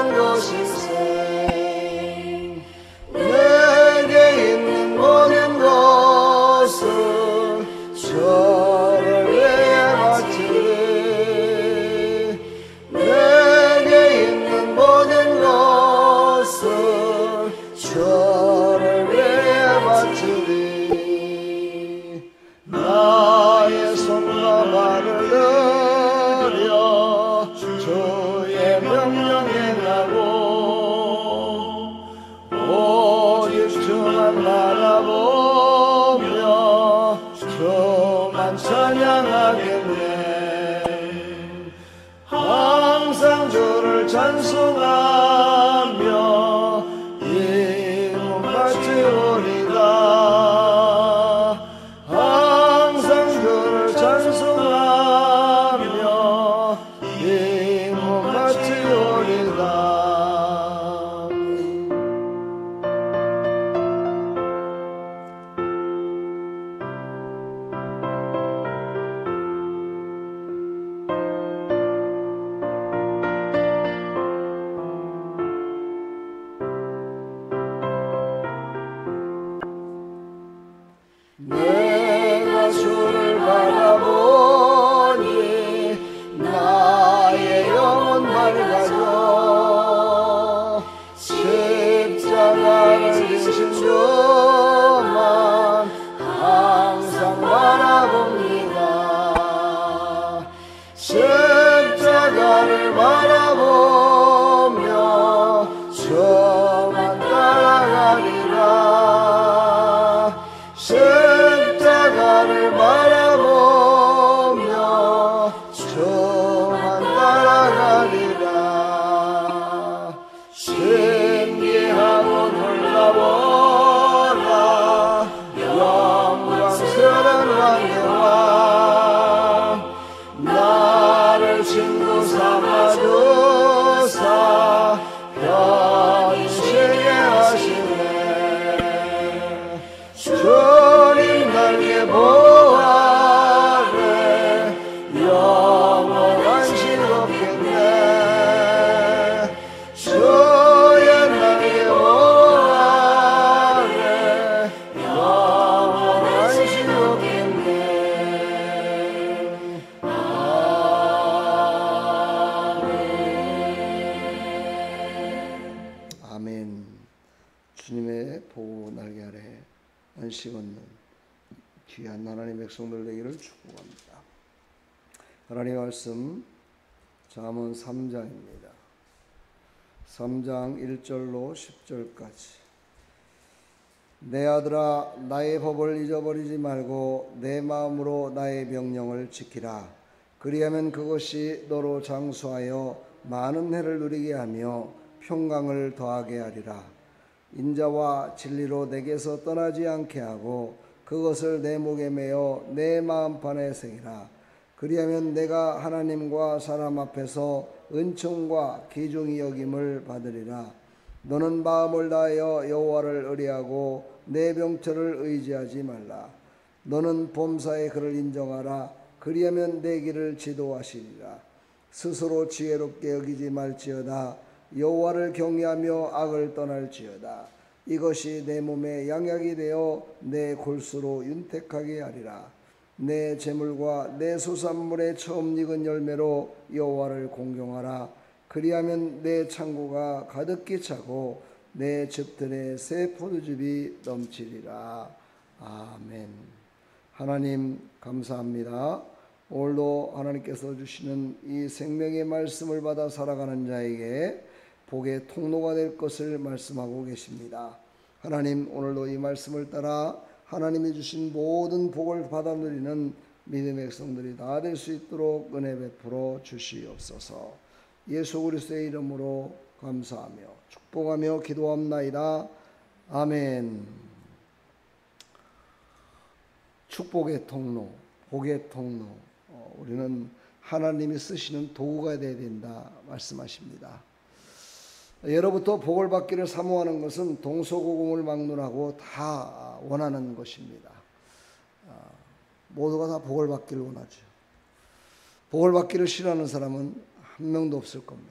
모든 것일세. 내게 있는 모든 것을 저를 위해 바치리. 내게 있는 모든 것을 저를 위해 바치리. 나의 손과 발을 들여 주의 명령 행하고 오직 주만 바라보며 주만 찬양하겠네. 항상 주를 찬송하며 이름 바치오리다. 항상 주를 찬송하며 이름 바치오리다. 내가 주를 바라보니 나의 영혼 밝아져. 십자가를 지신 주만 항상 바라봅니다. 십자가를 바라보며 주만 따라가리라. 십자가를 바라보며 주만 따라가리라. 신기하고 놀라워라 영광스런 왕의 왕. 나를 친구 삼아주사 편식에 하시네. 주님 날개 보아래 영원한 즐겁겠네. 주의 날개 보아래 영원한 즐겁겠네. 아멘. 주님의 보호 날개 아래 안식 얻는 귀한 하나님의 백성들 되기를 축복합니다. 하나님의 말씀 잠언 3장입니다. 3장 1절로 10절까지. 내 아들아 나의 법을 잊어버리지 말고 내 마음으로 나의 명령을 지키라. 그리하면 그것이 너로 장수하여 많은 해를 누리게 하며 평강을 더하게 하리라. 인자와 진리로 내게서 떠나지 않게 하고 그것을 내 목에 매어 내 마음판에 새기라. 그리하면 내가 하나님과 사람 앞에서 은총과 귀중히 여김을 받으리라. 너는 마음을 다하여 여호와를 의뢰하고 내 병철을 의지하지 말라. 너는 범사의 그를 인정하라. 그리하면 내 길을 지도하시리라. 스스로 지혜롭게 여기지 말지어다. 여호와를 경외하며 악을 떠날지어다. 이것이 내 몸에 양약이 되어 내 골수로 윤택하게 하리라. 내 재물과 내 소산물의 처음 익은 열매로 여호와를 공경하라. 그리하면 내 창고가 가득히 차고 내 즙들에 새 포도즙이 넘치리라. 아멘. 하나님 감사합니다. 오늘도 하나님께서 주시는 이 생명의 말씀을 받아 살아가는 자에게 복의 통로가 될 것을 말씀하고 계십니다. 하나님 오늘도 이 말씀을 따라 하나님이 주신 모든 복을 받아 누리는 믿음의 백성들이 다 될 수 있도록 은혜 베풀어 주시옵소서. 예수 그리스도의 이름으로 감사하며 축복하며 기도합나이다. 아멘. 축복의 통로, 복의 통로, 우리는 하나님이 쓰시는 도구가 되어야 된다 말씀하십니다. 예로부터 복을 받기를 사모하는 것은 동서고금을 막론하고 다 원하는 것입니다. 모두가 다 복을 받기를 원하죠. 복을 받기를 싫어하는 사람은 한 명도 없을 겁니다.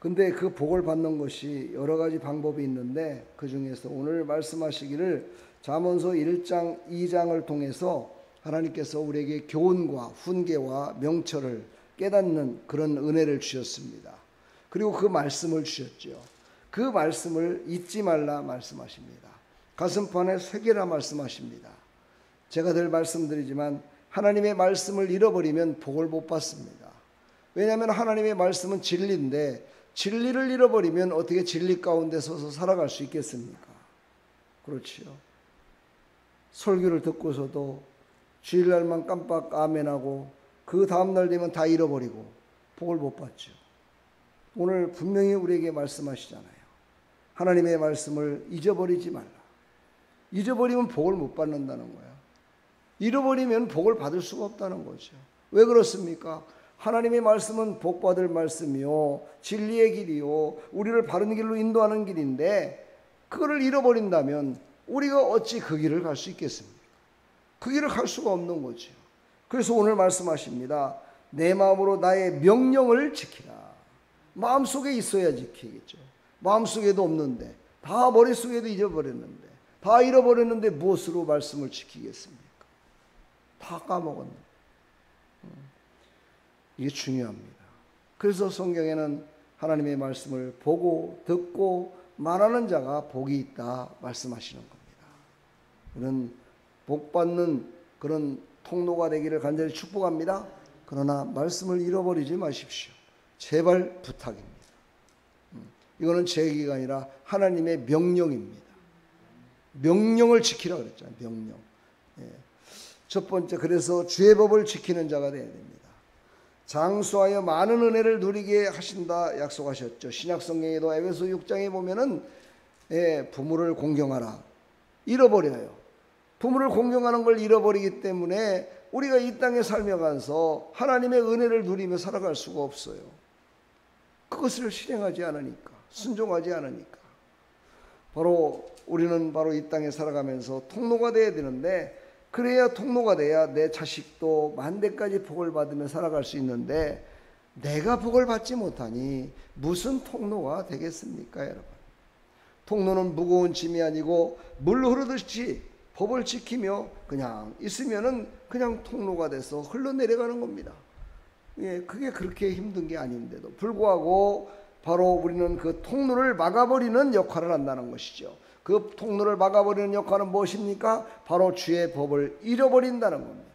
근데 그 복을 받는 것이 여러 가지 방법이 있는데 그 중에서 오늘 말씀하시기를 잠언서 1장 2장을 통해서 하나님께서 우리에게 교훈과 훈계와 명철을 깨닫는 그런 은혜를 주셨습니다. 그리고 그 말씀을 주셨죠. 그 말씀을 잊지 말라 말씀하십니다. 가슴판에 새기라 말씀하십니다. 제가 늘 말씀드리지만 하나님의 말씀을 잃어버리면 복을 못 받습니다. 왜냐하면 하나님의 말씀은 진리인데 진리를 잃어버리면 어떻게 진리 가운데 서서 살아갈 수 있겠습니까? 그렇지요. 설교를 듣고서도 주일날만 깜빡 아멘하고 그 다음날 되면 다 잃어버리고 복을 못 받죠. 오늘 분명히 우리에게 말씀하시잖아요. 하나님의 말씀을 잊어버리지 말라. 잊어버리면 복을 못 받는다는 거야. 잃어버리면 복을 받을 수가 없다는 거죠. 왜 그렇습니까? 하나님의 말씀은 복받을 말씀이요 진리의 길이요 우리를 바른 길로 인도하는 길인데 그거를 잃어버린다면 우리가 어찌 그 길을 갈 수 있겠습니까? 그 길을 갈 수가 없는 거죠. 그래서 오늘 말씀하십니다. 내 마음으로 나의 명령을 지키라. 마음속에 있어야 지키겠죠. 마음속에도 없는데 다 머릿속에도 잊어버렸는데 다 잃어버렸는데 무엇으로 말씀을 지키겠습니까? 다 까먹었는데. 이게 중요합니다. 그래서 성경에는 하나님의 말씀을 보고 듣고 말하는 자가 복이 있다 말씀하시는 겁니다. 그런 복받는 그런 통로가 되기를 간절히 축복합니다. 그러나 말씀을 잃어버리지 마십시오. 제발 부탁입니다. 이거는 제 얘기가 아니라 하나님의 명령입니다. 명령을 지키라 그랬잖아요. 명령. 첫 번째, 그래서 주의 법을 지키는 자가 되어야 됩니다. 장수하여 많은 은혜를 누리게 하신다 약속하셨죠. 신약성경에도 에베소 6장에 보면은 부모를 공경하라. 잃어버려요. 부모를 공경하는 걸 잃어버리기 때문에 우리가 이 땅에 살면서 하나님의 은혜를 누리며 살아갈 수가 없어요. 그것을 실행하지 않으니까, 순종하지 않으니까. 우리는 바로 이 땅에 살아가면서 통로가 되어야 되는데 그래야 통로가 돼야 내 자식도 만대까지 복을 받으며 살아갈 수 있는데 내가 복을 받지 못하니 무슨 통로가 되겠습니까, 여러분? 통로는 무거운 짐이 아니고 물 흐르듯이 법을 지키며 그냥 있으면은 그냥 통로가 돼서 흘러내려가는 겁니다. 그게 그렇게 힘든 게 아닌데도 불구하고 바로 우리는 그 통로를 막아버리는 역할을 한다는 것이죠. 그 통로를 막아버리는 역할은 무엇입니까? 바로 주의 법을 잃어버린다는 겁니다.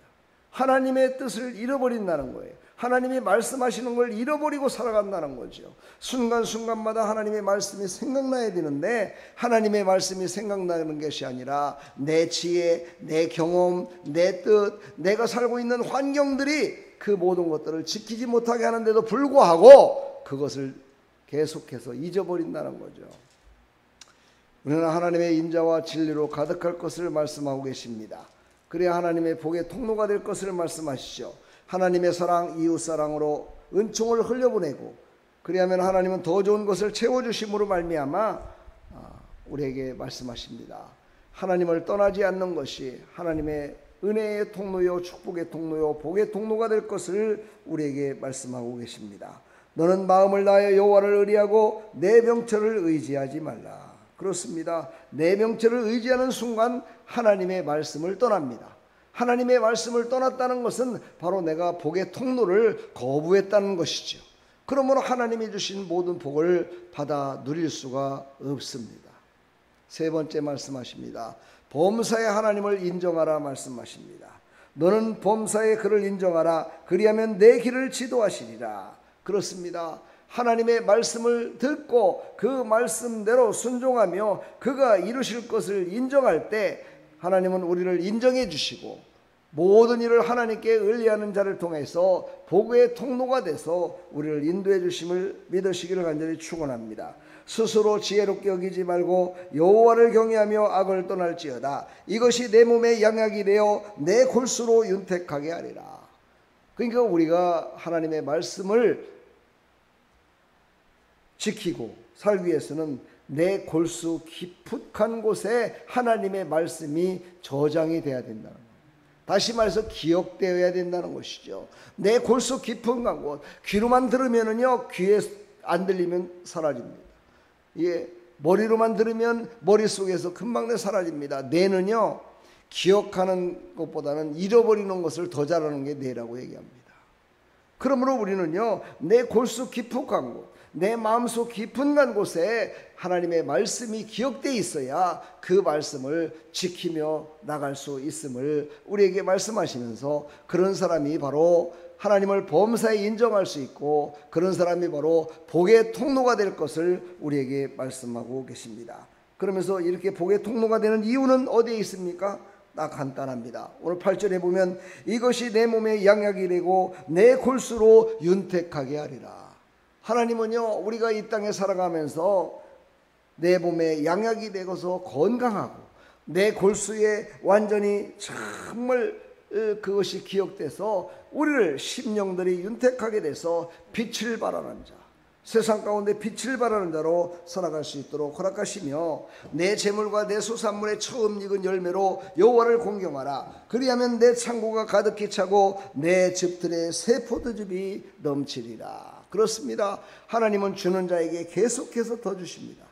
하나님의 뜻을 잃어버린다는 거예요. 하나님이 말씀하시는 걸 잃어버리고 살아간다는 거죠. 순간순간마다 하나님의 말씀이 생각나야 되는데 하나님의 말씀이 생각나는 것이 아니라 내 지혜, 내 경험, 내 뜻, 내가 살고 있는 환경들이 그 모든 것들을 지키지 못하게 하는데도 불구하고 그것을 계속해서 잊어버린다는 거죠. 우리는 하나님의 인자와 진리로 가득할 것을 말씀하고 계십니다. 그래야 하나님의 복의 통로가 될 것을 말씀하시죠. 하나님의 사랑, 이웃사랑으로 은총을 흘려보내고 그리하면 하나님은 더 좋은 것을 채워주심으로 말미암아 우리에게 말씀하십니다. 하나님을 떠나지 않는 것이 하나님의 은혜의 통로요 축복의 통로요 복의 통로가 될 것을 우리에게 말씀하고 계십니다. 너는 마음을 다하여 여호와를 의리하고 내 명철을 의지하지 말라. 그렇습니다. 내 명철을 의지하는 순간 하나님의 말씀을 떠납니다. 하나님의 말씀을 떠났다는 것은 바로 내가 복의 통로를 거부했다는 것이죠. 그러므로 하나님이 주신 모든 복을 받아 누릴 수가 없습니다. 세 번째 말씀하십니다. 범사의 하나님을 인정하라 말씀하십니다. 너는 범사의 그를 인정하라. 그리하면 내 길을 지도하시리라. 그렇습니다. 하나님의 말씀을 듣고 그 말씀대로 순종하며 그가 이루실 것을 인정할 때 하나님은 우리를 인정해 주시고 모든 일을 하나님께 의뢰하는 자를 통해서 복의 통로가 돼서 우리를 인도해 주심을 믿으시기를 간절히 축원합니다. 스스로 지혜롭게 여기지 말고 여호와를 경외하며 악을 떠날지어다. 이것이 내 몸의 양약이 되어 내 골수로 윤택하게 하리라. 그러니까 우리가 하나님의 말씀을 지키고 살기 위해서는 내 골수 깊숙한 곳에 하나님의 말씀이 저장이 돼야 된다는 거예요. 다시 말해서 기억되어야 된다는 것이죠. 내 골수 깊은 곳, 귀로만 들으면은요 귀에 안 들리면 사라집니다. 예, 머리로만 들으면 머릿속에서 금방 사라집니다. 뇌는요, 기억하는 것보다는 잃어버리는 것을 더 잘하는 게 뇌라고 얘기합니다. 그러므로 우리는요, 내 골수 깊숙한 곳, 내 마음속 깊은 곳에 하나님의 말씀이 기억되어 있어야 그 말씀을 지키며 나갈 수 있음을 우리에게 말씀하시면서, 그런 사람이 바로 하나님을 범사에 인정할 수 있고 그런 사람이 바로 복의 통로가 될 것을 우리에게 말씀하고 계십니다. 그러면서 이렇게 복의 통로가 되는 이유는 어디에 있습니까? 딱 간단합니다. 오늘 8절에 보면 이것이 내 몸에 양약이 되고 내 골수로 윤택하게 하리라. 하나님은요, 우리가 이 땅에 살아가면서 내 몸에 양약이 되고서 건강하고 내 골수에 완전히 정말 그것이 기억돼서 우리를 심령들이 윤택하게 돼서 빛을 발하는 자, 세상 가운데 빛을 발하는 자로 살아갈 수 있도록 허락하시며, 내 재물과 내 소산물의 처음 익은 열매로 여호와를 공경하라. 그리하면 내 창고가 가득히 차고 내 즙들의 새 포도즙이 넘치리라. 그렇습니다. 하나님은 주는 자에게 계속해서 더 주십니다.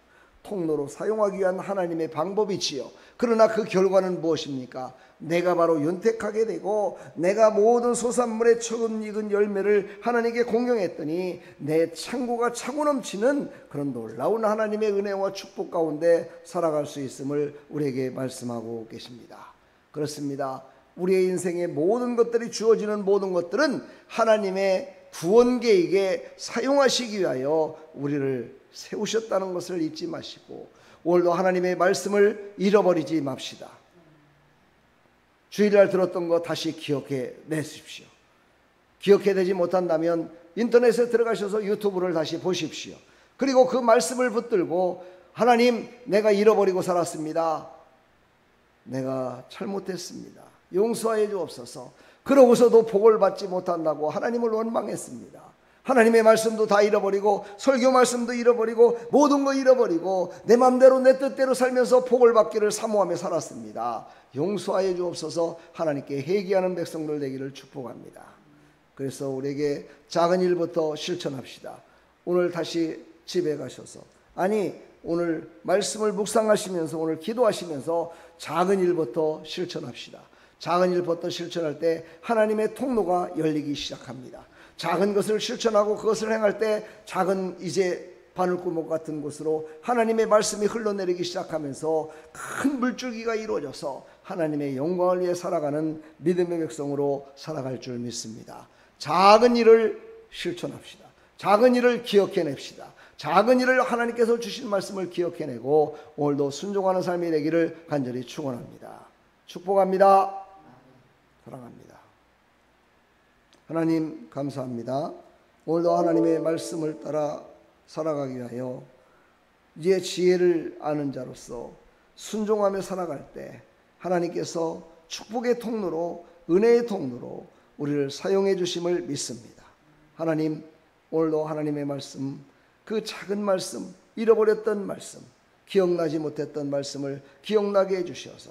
통로로 사용하기 위한 하나님의 방법이지요. 그러나 그 결과는 무엇입니까? 내가 바로 윤택하게 되고 내가 모든 소산물의 처음 익은 열매를 하나님께 공경했더니 내 창고가 차고 넘치는 그런 놀라운 하나님의 은혜와 축복 가운데 살아갈 수 있음을 우리에게 말씀하고 계십니다. 그렇습니다. 우리의 인생의 모든 것들이 주어지는 모든 것들은 하나님의 구원 계획에 사용하시기 위하여 우리를 세우셨다는 것을 잊지 마시고, 오늘도 하나님의 말씀을 잃어버리지 맙시다. 주일날 들었던 거 다시 기억해 내십시오. 기억해내지 못한다면 인터넷에 들어가셔서 유튜브를 다시 보십시오. 그리고 그 말씀을 붙들고, 하나님, 내가 잃어버리고 살았습니다. 내가 잘못했습니다. 용서해 주옵소서. 그러고서도 복을 받지 못한다고 하나님을 원망했습니다. 하나님의 말씀도 다 잃어버리고 설교 말씀도 잃어버리고 모든 거 잃어버리고 내 맘대로 내 뜻대로 살면서 복을 받기를 사모하며 살았습니다. 용서하여 주옵소서. 하나님께 회개하는 백성들 되기를 축복합니다. 그래서 우리에게 작은 일부터 실천합시다. 오늘 다시 집에 가셔서, 아니 오늘 말씀을 묵상하시면서 오늘 기도하시면서 작은 일부터 실천합시다. 작은 일부터 실천할 때 하나님의 통로가 열리기 시작합니다. 작은 것을 실천하고 그것을 행할 때 작은 이제 바늘구멍 같은 곳으로 하나님의 말씀이 흘러내리기 시작하면서 큰 물줄기가 이루어져서 하나님의 영광을 위해 살아가는 믿음의 백성으로 살아갈 줄 믿습니다. 작은 일을 실천합시다. 작은 일을 기억해냅시다. 작은 일을 하나님께서 주신 말씀을 기억해내고 오늘도 순종하는 삶이 되기를 간절히 축원합니다. 축복합니다. 사랑합니다. 하나님 감사합니다. 오늘도 하나님의 말씀을 따라 살아가기 위하여 이제 지혜를 아는 자로서 순종하며 살아갈 때 하나님께서 축복의 통로로, 은혜의 통로로 우리를 사용해 주심을 믿습니다. 하나님, 오늘도 하나님의 말씀, 그 작은 말씀, 잃어버렸던 말씀, 기억나지 못했던 말씀을 기억나게 해주셔서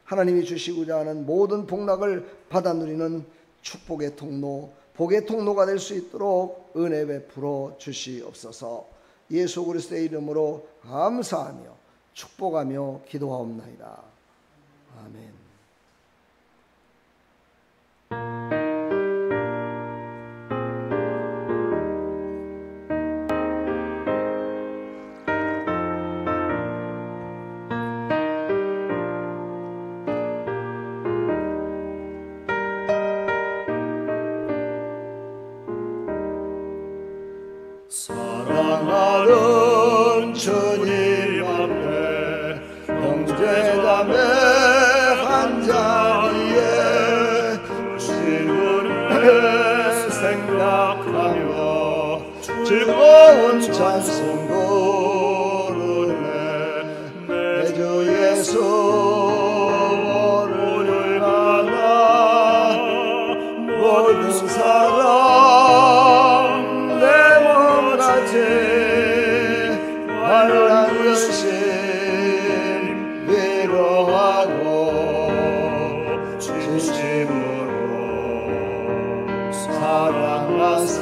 하나님이 주시고자 하는 모든 복락을 받아 누리는 축복의 통로, 복의 통로가 될 수 있도록 은혜 베풀어 주시옵소서. 예수 그리스도의 이름으로 감사하며 축복하며 기도하옵나이다. 아멘. 사랑하는 주님 앞에 형제자매 한 자리에 주신 은혜 생각하며 즐거운 찬송 부르네. 내 주 예수 오늘 하나 모든 사람 환난 근심 위로하고 진심으로 사랑하세.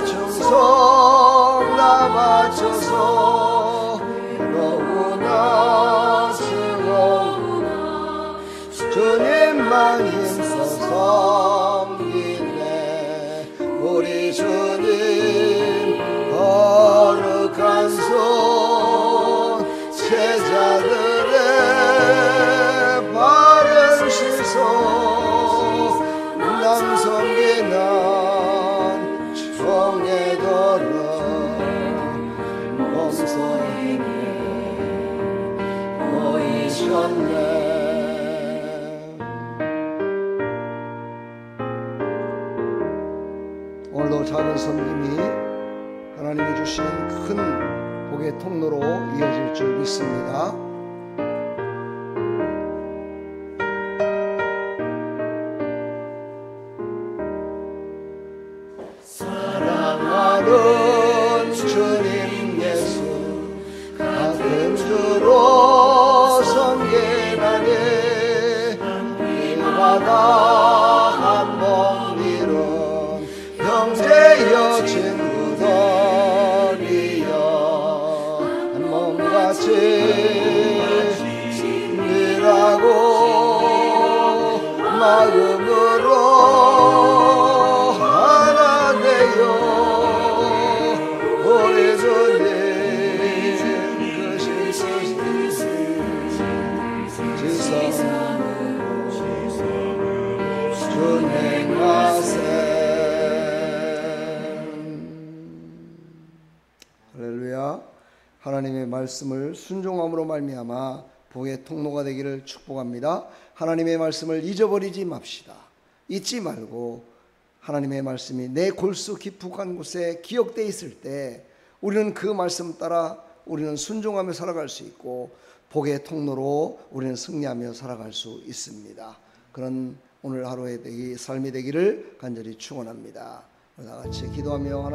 충성 다 바쳐서 너무나 즐거우나 주님만 힘써 섬기네. 우리 주님 거룩한 손 제자들의 바른 시선 남 섬기는 총애도록 몸소리에 보이셨네. 오늘도 작은 섬김이 하나님이 주시는 큰 복의 통로로 이어질 줄 믿습니다. 사랑하는 주님 예수 같은 주로 섬기나니 이마다 한 몸 이룬 형제여 친구들이여 한 몸같이 일하고 마음으로 하나 되어 우리 주님 준행하세. 할렐루야. 하나님의 말씀을 순종함으로 말미암아 복의 통로가 되기를 축복합니다. 하나님의 말씀을 잊어버리지 맙시다. 잊지 말고 하나님의 말씀이 내 골수 깊숙한 곳에 기억되어 있을 때 우리는 그 말씀 따라 우리는 순종하며 살아갈 수 있고 복의 통로로 우리는 승리하며 살아갈 수 있습니다. 그런 오늘 하루의 삶이 되기를 간절히 축원합니다. 다 같이 기도하며